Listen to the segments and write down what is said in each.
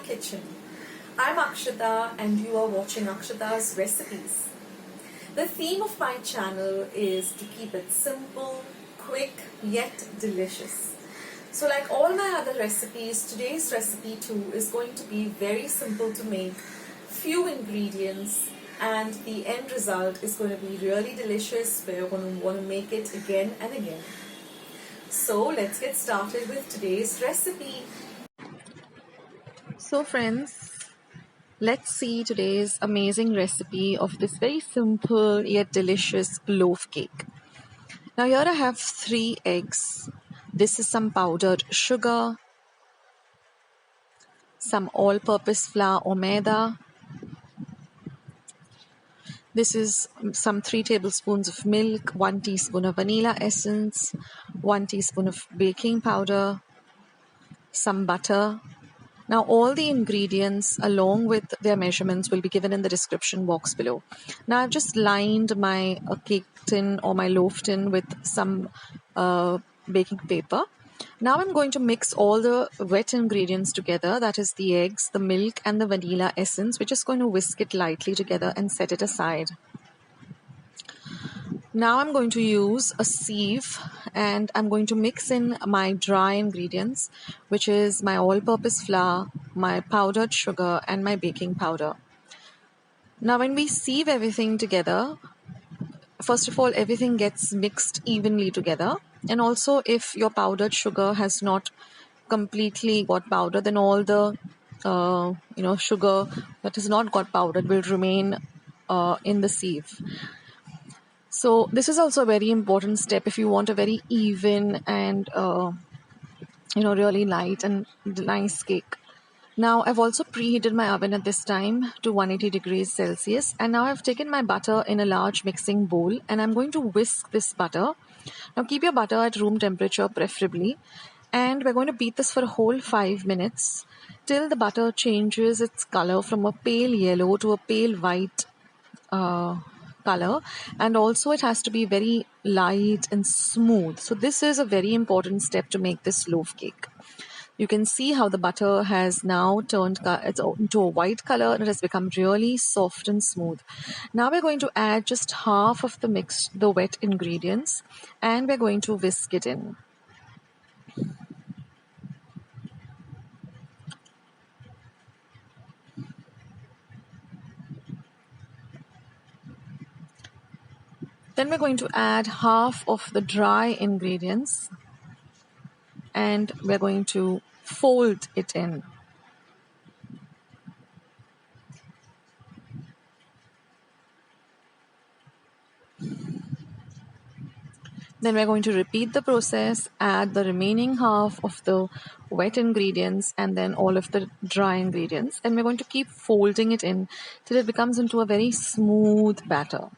kitchen. I'm Akshita and you are watching Akshita's Recipes. The theme of my channel is to keep it simple, quick, yet delicious. So like all my other recipes, today's recipe too is going to be very simple to make, few ingredients, and the end result is going to be really delicious where you're going to want to make it again and again. So let's get started with today's recipe. So friends, let's see today's amazing recipe of this very simple yet delicious loaf cake. Now here I have 3 eggs. This is some powdered sugar, some all-purpose flour or maida. This is some 3 tablespoons of milk, 1 teaspoon of vanilla essence, 1 teaspoon of baking powder, some butter. Now all the ingredients along with their measurements will be given in the description box below. Now I've just lined my cake tin or my loaf tin with some baking paper. Now I'm going to mix all the wet ingredients together, that is the eggs, the milk and the vanilla essence. We're just going to whisk it lightly together and set it aside. Now I'm going to use a sieve and I'm going to mix in my dry ingredients, which is my all-purpose flour, my powdered sugar and my baking powder. Now when we sieve everything together, first of all, everything gets mixed evenly together, and also if your powdered sugar has not completely got powdered, then all the sugar that has not got powdered will remain in the sieve. So this is also a very important step if you want a very even and really light and nice cake. Now I've also preheated my oven at this time to 180 degrees Celsius, and now I've taken my butter in a large mixing bowl and I'm going to whisk this butter. Now keep your butter at room temperature preferably, and we're going to beat this for a whole 5 minutes till the butter changes its color from a pale yellow to a pale white color, and also it has to be very light and smooth. So this is a very important step to make this loaf cake. You can see how the butter has now turned into a white color and it has become really soft and smooth. Now we're going to add just half of the wet ingredients, and we're going to whisk it in. Then we're going to add half of the dry ingredients and we're going to fold it in. Then we're going to repeat the process, add the remaining half of the wet ingredients and then all of the dry ingredients, and we're going to keep folding it in till it becomes into a very smooth batter.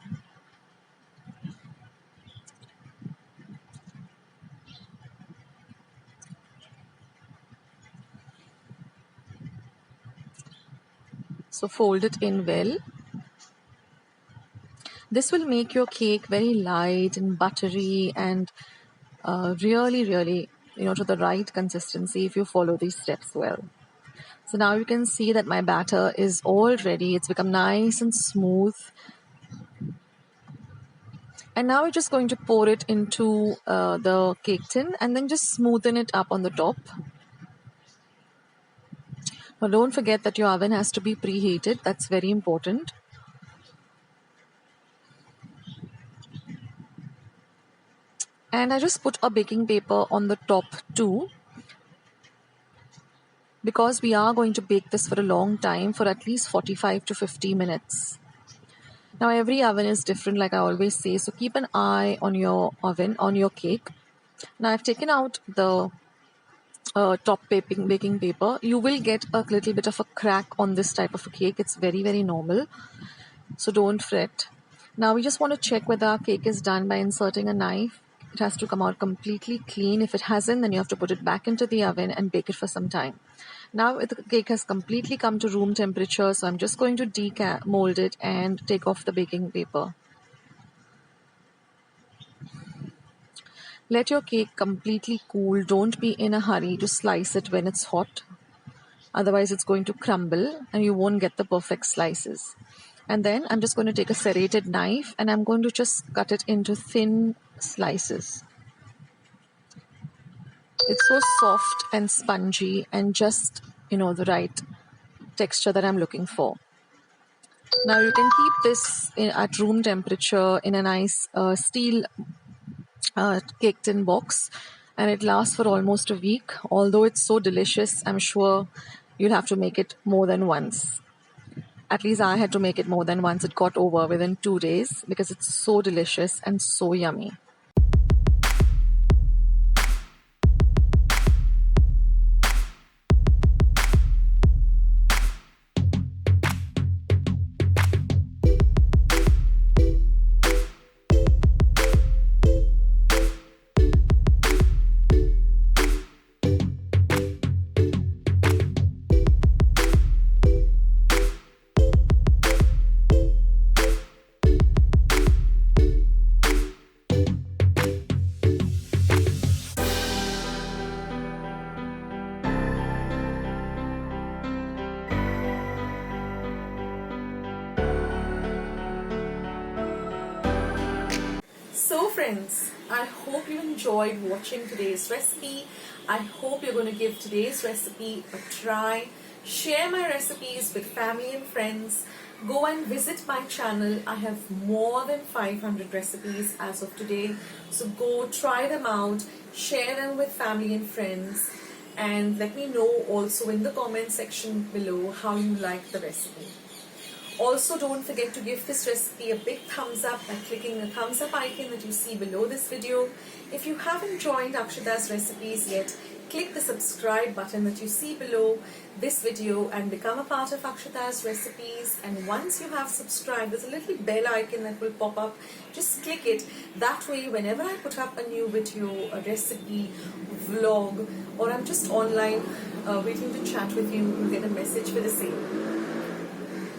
So fold it in well. This will make your cake very light and buttery and really to the right consistency if you follow these steps well. So now you can see that my batter is all ready. It's become nice and smooth. And now we're just going to pour it into the cake tin and then just smoothen it up on the top. Now don't forget that your oven has to be preheated. That's very important. And I just put a baking paper on the top too, because we are going to bake this for a long time, for at least 45 to 50 minutes. Now every oven is different, like I always say, so keep an eye on your oven, on your cake. Now I've taken out the top baking paper. You will get a little bit of a crack on this type of a cake. It's very normal, so don't fret. Now we just want to check whether our cake is done by inserting a knife. It has to come out completely clean. If it hasn't, then you have to put it back into the oven and bake it for some time. Now the cake has completely come to room temperature, so I'm just going to demold it and take off the baking paper. Let your cake completely cool. Don't be in a hurry to slice it when it's hot. Otherwise it's going to crumble and you won't get the perfect slices. And then I'm just going to take a serrated knife and I'm going to just cut it into thin slices. It's so soft and spongy and just, the right texture that I'm looking for. Now you can keep this at room temperature in a nice steel cake tin box, and it lasts for almost a week. Although it's so delicious, I'm sure you'll have to make it more than once. At least I had to make it more than once. It got over within 2 days because it's so delicious and so yummy. So friends, I hope you enjoyed watching today's recipe. I hope you're going to give today's recipe a try. Share my recipes with family and friends. Go and visit my channel. I have more than 500 recipes as of today. So go try them out, share them with family and friends, and let me know also in the comment section below how you like the recipe. Also, don't forget to give this recipe a big thumbs up by clicking the thumbs up icon that you see below this video. If you haven't joined Akshata's recipes yet, click the subscribe button that you see below this video and become a part of Akshata's recipes. And once you have subscribed, there's a little bell icon that will pop up. Just click it. That way, whenever I put up a new video, a recipe, vlog, or I'm just online waiting to chat with you, you'll get a message for the same.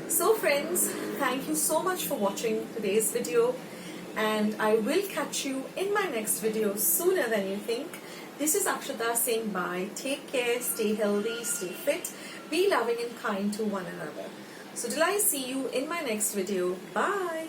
So friends, thank you so much for watching today's video, and I will catch you in my next video sooner than you think. This is Akshata saying bye. Take care, stay healthy, stay fit, be loving and kind to one another. So till I see you in my next video, bye.